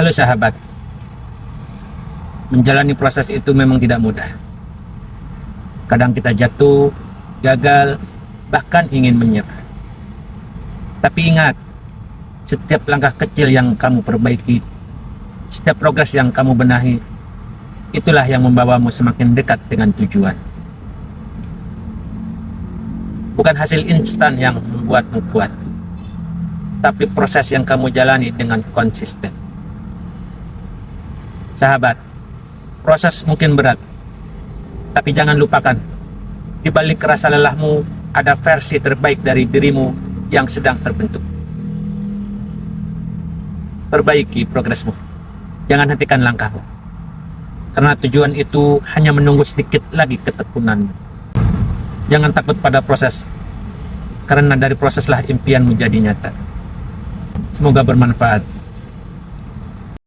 Halo sahabat, menjalani proses itu memang tidak mudah. Kadang kita jatuh, gagal, bahkan ingin menyerah. Tapi ingat, setiap langkah kecil yang kamu perbaiki, setiap progres yang kamu benahi, itulah yang membawamu semakin dekat dengan tujuan. Bukan hasil instan yang membuatmu kuat, tapi proses yang kamu jalani dengan konsisten. Sahabat, proses mungkin berat, tapi jangan lupakan, di balik rasa lelahmu ada versi terbaik dari dirimu yang sedang terbentuk. Perbaiki progresmu, jangan hentikan langkahmu, karena tujuan itu hanya menunggu sedikit lagi ketekunanmu. Jangan takut pada proses, karena dari proseslah impian menjadi nyata. Semoga bermanfaat.